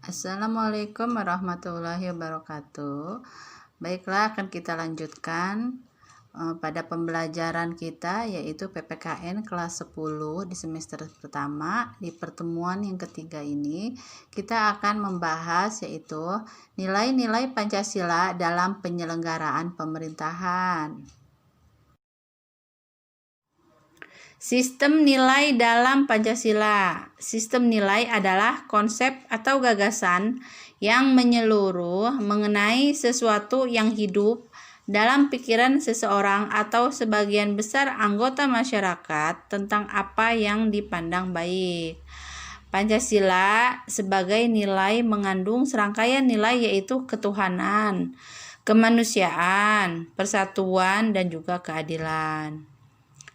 Assalamualaikum warahmatullahi wabarakatuh. Baiklah, akan kita lanjutkan pada pembelajaran kita, yaitu PPKN kelas 10 di semester pertama. Di pertemuan yang ketiga ini kita akan membahas yaitu nilai-nilai Pancasila dalam penyelenggaraan pemerintahan. Sistem nilai dalam Pancasila. Sistem nilai adalah konsep atau gagasan yang menyeluruh mengenai sesuatu yang hidup dalam pikiran seseorang atau sebagian besar anggota masyarakat tentang apa yang dipandang baik. Pancasila sebagai nilai mengandung serangkaian nilai yaitu ketuhanan, kemanusiaan, persatuan, dan juga keadilan.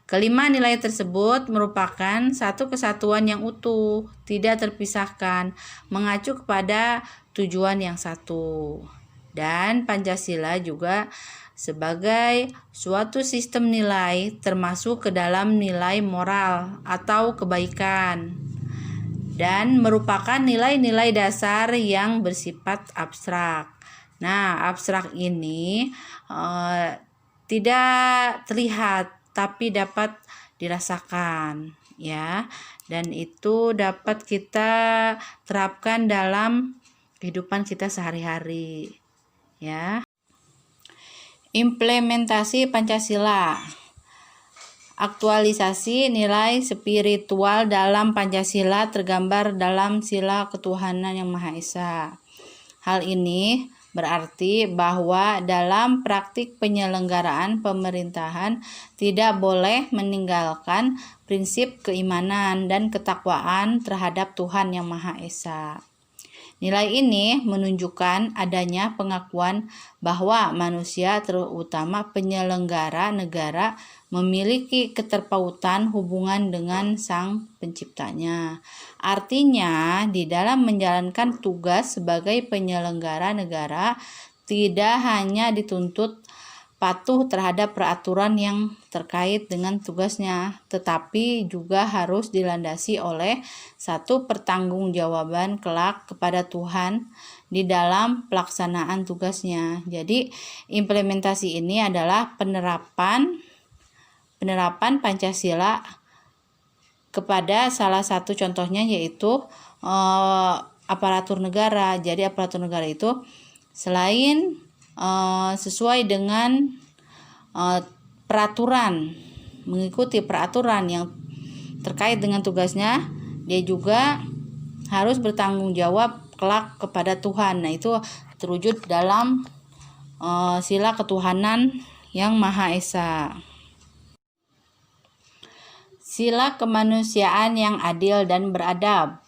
Kelima nilai tersebut merupakan satu kesatuan yang utuh, tidak terpisahkan, mengacu kepada tujuan yang satu. Dan Pancasila juga sebagai suatu sistem nilai termasuk ke dalam nilai moral atau kebaikan dan merupakan nilai-nilai dasar yang bersifat abstrak. Nah, abstrak ini tidak terlihat tapi dapat dirasakan, ya, dan itu dapat kita terapkan dalam kehidupan kita sehari-hari, ya. Implementasi Pancasila. Aktualisasi nilai spiritual dalam Pancasila tergambar dalam sila ketuhanan yang Maha Esa. Hal ini berarti bahwa dalam praktik penyelenggaraan pemerintahan tidak boleh meninggalkan prinsip keimanan dan ketakwaan terhadap Tuhan Yang Maha Esa. Nilai ini menunjukkan adanya pengakuan bahwa manusia, terutama penyelenggara negara, memiliki keterpautan hubungan dengan Sang Penciptanya. Artinya, di dalam menjalankan tugas sebagai penyelenggara negara, tidak hanya dituntut patuh terhadap peraturan yang terkait dengan tugasnya, tetapi juga harus dilandasi oleh satu pertanggungjawaban kelak kepada Tuhan di dalam pelaksanaan tugasnya. Jadi, implementasi ini adalah penerapan Pancasila kepada salah satu contohnya yaitu aparatur negara. Jadi aparatur negara itu selain sesuai dengan peraturan, mengikuti peraturan yang terkait dengan tugasnya, dia juga harus bertanggung jawab kelak kepada Tuhan. Nah, itu terwujud dalam sila ketuhanan yang Maha Esa. Sila kemanusiaan yang adil dan beradab.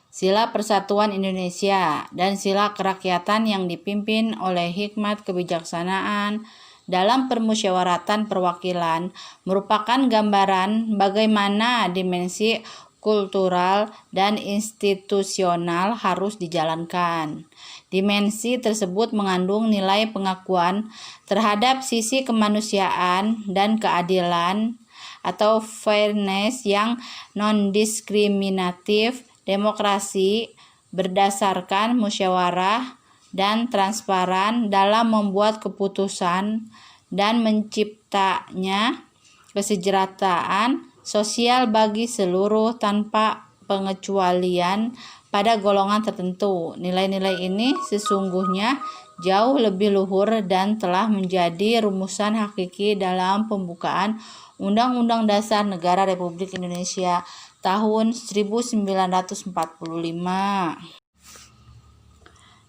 Sila Persatuan Indonesia dan sila kerakyatan yang dipimpin oleh hikmat kebijaksanaan dalam permusyawaratan perwakilan merupakan gambaran bagaimana dimensi kultural dan institusional harus dijalankan. Dimensi tersebut mengandung nilai pengakuan terhadap sisi kemanusiaan dan keadilan atau fairness yang non-diskriminatif, demokrasi berdasarkan musyawarah dan transparan dalam membuat keputusan, dan menciptanya kesejahteraan sosial bagi seluruh tanpa pengecualian pada golongan tertentu. Nilai-nilai ini sesungguhnya jauh lebih luhur dan telah menjadi rumusan hakiki dalam pembukaan Undang-Undang Dasar Negara Republik Indonesia tahun 1945.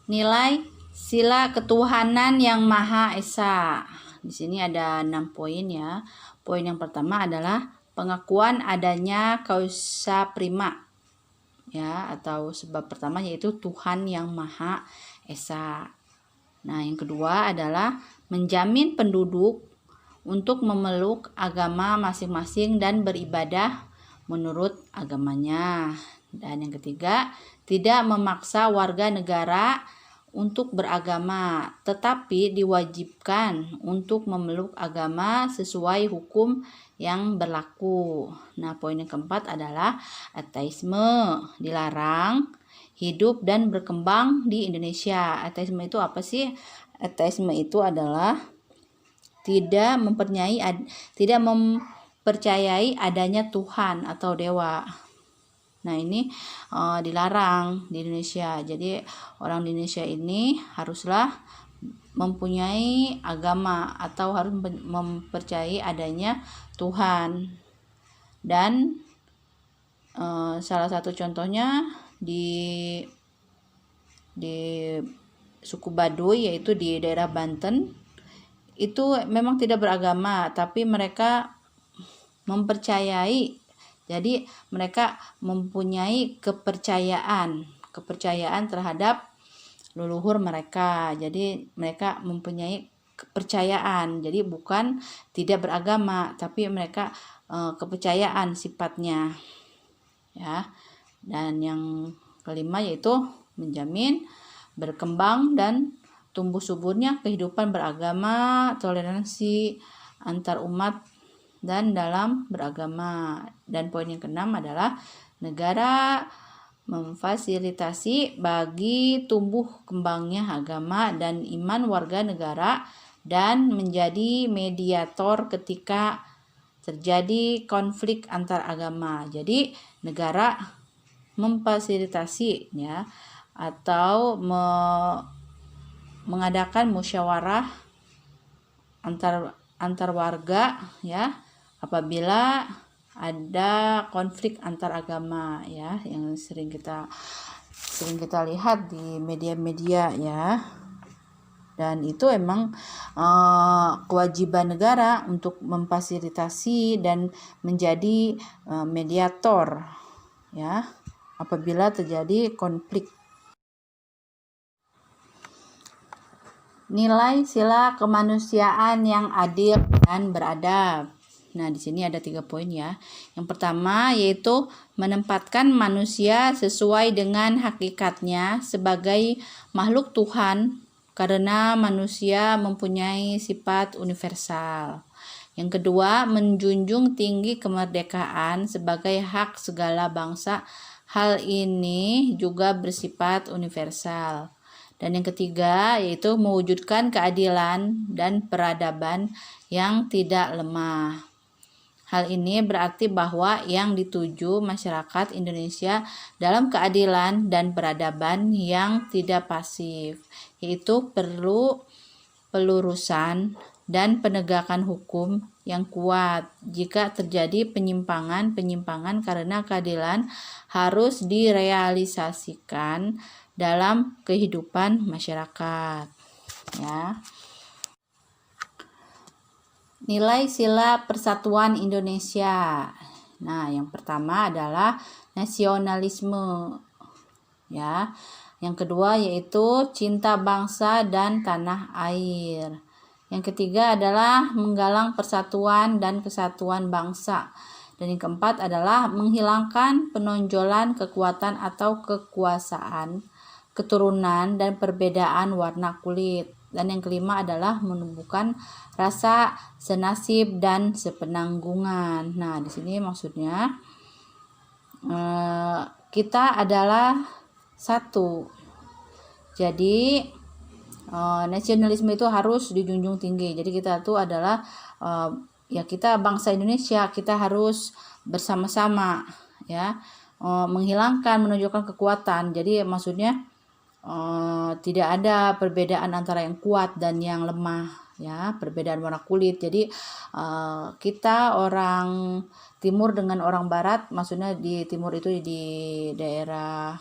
Nilai sila ketuhanan yang Maha Esa. Di sini ada 6 poin, ya. Poin yang pertama adalah pengakuan adanya causa prima, ya, atau sebab pertama yaitu Tuhan yang Maha Esa. Nah, yang kedua adalah menjamin penduduk untuk memeluk agama masing-masing dan beribadah menurut agamanya. Dan yang ketiga, tidak memaksa warga negara untuk beragama, tetapi diwajibkan untuk memeluk agama sesuai hukum yang berlaku. Nah, poin yang keempat adalah ateisme dilarang hidup dan berkembang di Indonesia. Ateisme itu apa sih? Ateisme itu adalah tidak mempercayai adanya Tuhan atau dewa. Nah, ini dilarang di Indonesia. Jadi orang di Indonesia ini haruslah mempunyai agama atau harus mempercayai adanya Tuhan. Dan salah satu contohnya di suku Baduy, yaitu di daerah Banten, itu memang tidak beragama, tapi mereka mempercayai. Jadi mereka mempunyai kepercayaan terhadap leluhur mereka. Jadi mereka mempunyai kepercayaan. Jadi bukan tidak beragama, tapi mereka kepercayaan sifatnya. Ya. Dan yang kelima yaitu menjamin berkembang dan tumbuh suburnya kehidupan beragama, toleransi antar umat dan dalam beragama. Dan poin yang keenam adalah negara memfasilitasi bagi tumbuh kembangnya agama dan iman warga negara dan menjadi mediator ketika terjadi konflik antar agama. Jadi negara memfasilitasi ya, atau mengadakan musyawarah antar warga ya apabila ada konflik antar agama ya, yang sering kita lihat di media-media ya. Dan itu emang kewajiban negara untuk memfasilitasi dan menjadi mediator ya apabila terjadi konflik. Nilai sila kemanusiaan yang adil dan beradab. Nah, di sini ada 3 poin ya. Yang pertama yaitu menempatkan manusia sesuai dengan hakikatnya sebagai makhluk Tuhan karena manusia mempunyai sifat universal. Yang kedua, menjunjung tinggi kemerdekaan sebagai hak segala bangsa. Hal ini juga bersifat universal. Dan yang ketiga yaitu mewujudkan keadilan dan peradaban yang tidak lemah. Hal ini berarti bahwa yang dituju masyarakat Indonesia dalam keadilan dan peradaban yang tidak pasif, yaitu perlu pelurusan dan penegakan hukum yang kuat. Jika terjadi penyimpangan karena keadilan harus direalisasikan dalam kehidupan masyarakat. Ya. Nilai sila persatuan Indonesia. Nah, yang pertama adalah nasionalisme. Ya. Yang kedua yaitu cinta bangsa dan tanah air. Yang ketiga adalah menggalang persatuan dan kesatuan bangsa. Dan yang keempat adalah menghilangkan penonjolan kekuatan atau kekuasaan, keturunan dan perbedaan warna kulit. Dan yang kelima adalah menumbuhkan rasa senasib dan sepenanggungan. Nah, di sini maksudnya kita adalah satu. Jadi nasionalisme itu harus dijunjung tinggi. Jadi kita tuh adalah ya kita bangsa Indonesia, kita harus bersama-sama ya menonjolkan kekuatan. Jadi maksudnya tidak ada perbedaan antara yang kuat dan yang lemah ya, perbedaan warna kulit. Jadi kita orang timur dengan orang barat, maksudnya di timur itu di daerah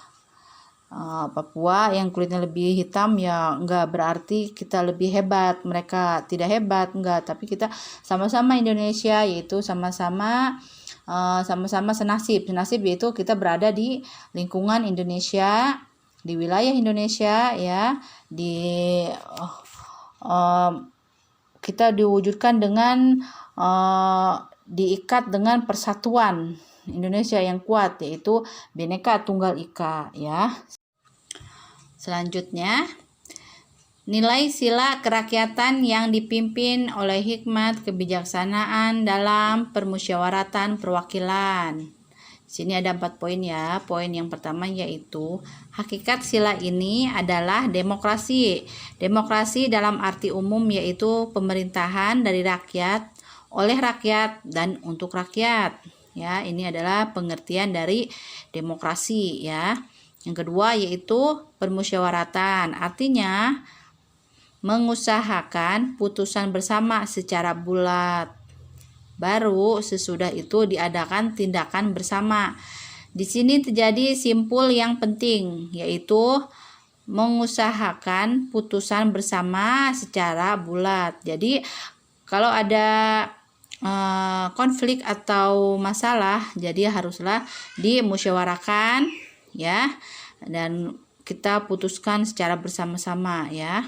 Papua yang kulitnya lebih hitam, ya enggak berarti kita lebih hebat, mereka tidak hebat, enggak, tapi kita sama-sama Indonesia, yaitu sama-sama senasib yaitu kita berada di lingkungan Indonesia, di wilayah Indonesia ya, kita diwujudkan dengan diikat dengan persatuan Indonesia yang kuat, yaitu Bhinneka Tunggal Ika ya. Selanjutnya, nilai sila kerakyatan yang dipimpin oleh hikmat kebijaksanaan dalam permusyawaratan perwakilan. Sini ada 4 poin ya. Poin yang pertama yaitu hakikat sila ini adalah demokrasi. Demokrasi dalam arti umum yaitu pemerintahan dari rakyat, oleh rakyat, dan untuk rakyat. Ya, ini adalah pengertian dari demokrasi ya. Yang kedua yaitu permusyawaratan. Artinya mengusahakan putusan bersama secara bulat. Baru sesudah itu diadakan tindakan bersama. Di sini terjadi simpul yang penting, yaitu mengusahakan putusan bersama secara bulat. Jadi kalau ada konflik atau masalah, jadi haruslah dimusyawarakan ya, dan kita putuskan secara bersama-sama ya.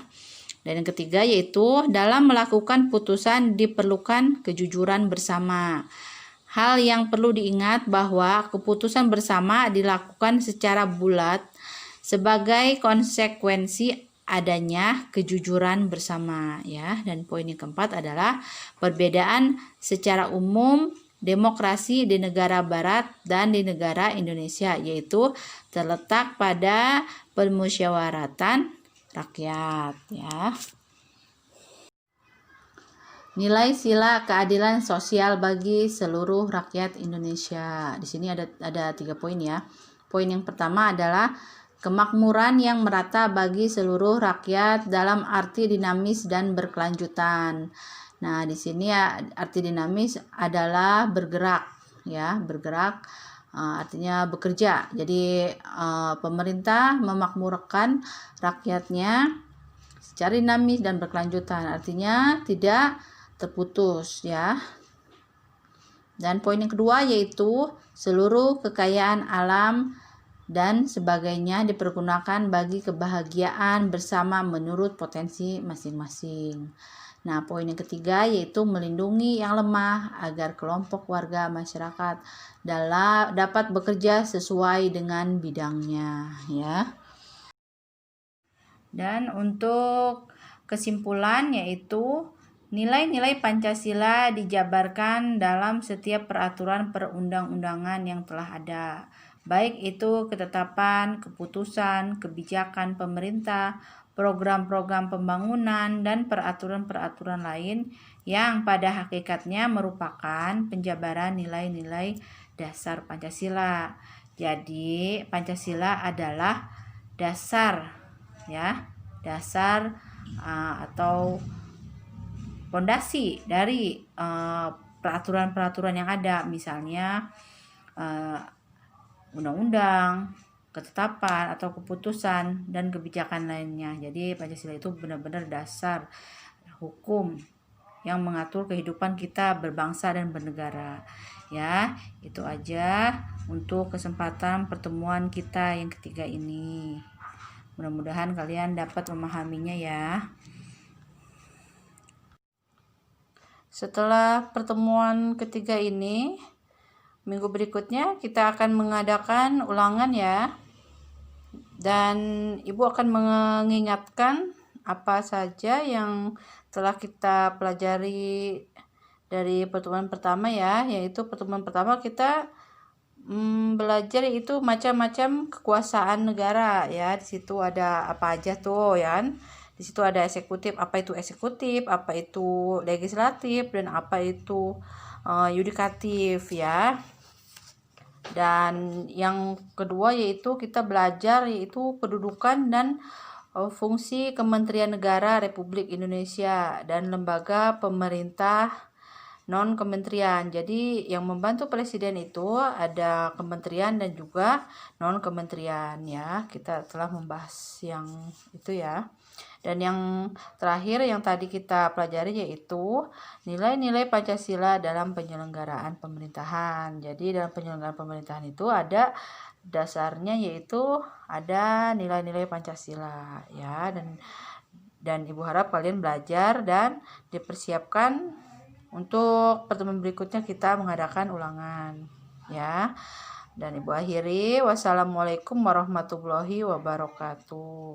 Dan yang ketiga yaitu dalam melakukan putusan diperlukan kejujuran bersama. Hal yang perlu diingat bahwa keputusan bersama dilakukan secara bulat sebagai konsekuensi adanya kejujuran bersama ya. Dan poin yang keempat adalah perbedaan secara umum demokrasi di negara barat dan di negara Indonesia, yaitu terletak pada permusyawaratan rakyat ya. Nilai sila keadilan sosial bagi seluruh rakyat Indonesia. Di sini ada 3 poin ya. Poin yang pertama adalah kemakmuran yang merata bagi seluruh rakyat dalam arti dinamis dan berkelanjutan. Nah, di sini ya, arti dinamis adalah bergerak ya, bergerak artinya bekerja. Jadi pemerintah memakmurkan rakyatnya secara dinamis dan berkelanjutan, artinya tidak terputus ya. Dan poin yang kedua yaitu seluruh kekayaan alam dan sebagainya dipergunakan bagi kebahagiaan bersama menurut potensi masing-masing. Nah, poin yang ketiga yaitu melindungi yang lemah agar kelompok warga masyarakat dapat bekerja sesuai dengan bidangnya ya. Dan untuk kesimpulan yaitu nilai-nilai Pancasila dijabarkan dalam setiap peraturan perundang-undangan yang telah ada, baik itu ketetapan, keputusan, kebijakan pemerintah, program-program pembangunan, dan peraturan-peraturan lain yang pada hakikatnya merupakan penjabaran nilai-nilai dasar Pancasila. Jadi Pancasila adalah dasar ya, dasar atau fondasi dari peraturan-peraturan yang ada, misalnya undang-undang, ketetapan atau keputusan dan kebijakan lainnya. Jadi Pancasila itu benar-benar dasar hukum yang mengatur kehidupan kita berbangsa dan bernegara. Ya, itu aja untuk kesempatan pertemuan kita yang ketiga ini. Mudah-mudahan kalian dapat memahaminya ya. Setelah pertemuan ketiga ini, minggu berikutnya kita akan mengadakan ulangan ya. Dan Ibu akan mengingatkan apa saja yang telah kita pelajari dari pertemuan pertama ya, yaitu pertemuan pertama kita belajar itu macam-macam kekuasaan negara ya. Di situ ada apa aja tuh ya. Di situ ada eksekutif, apa itu eksekutif, apa itu legislatif, dan apa itu yudikatif ya. Dan yang kedua yaitu kita belajar yaitu kedudukan dan fungsi Kementerian Negara Republik Indonesia dan lembaga pemerintah non-kementerian. Jadi yang membantu presiden itu ada kementerian dan juga non-kementerian ya. Kita telah membahas yang itu ya. Dan yang terakhir yang tadi kita pelajari yaitu nilai-nilai Pancasila dalam penyelenggaraan pemerintahan. Jadi dalam penyelenggaraan pemerintahan itu ada dasarnya yaitu ada nilai-nilai Pancasila ya. Dan Ibu harap kalian belajar dan dipersiapkan untuk pertemuan berikutnya kita mengadakan ulangan ya. Dan Ibu akhiri, wassalamualaikum warahmatullahi wabarakatuh.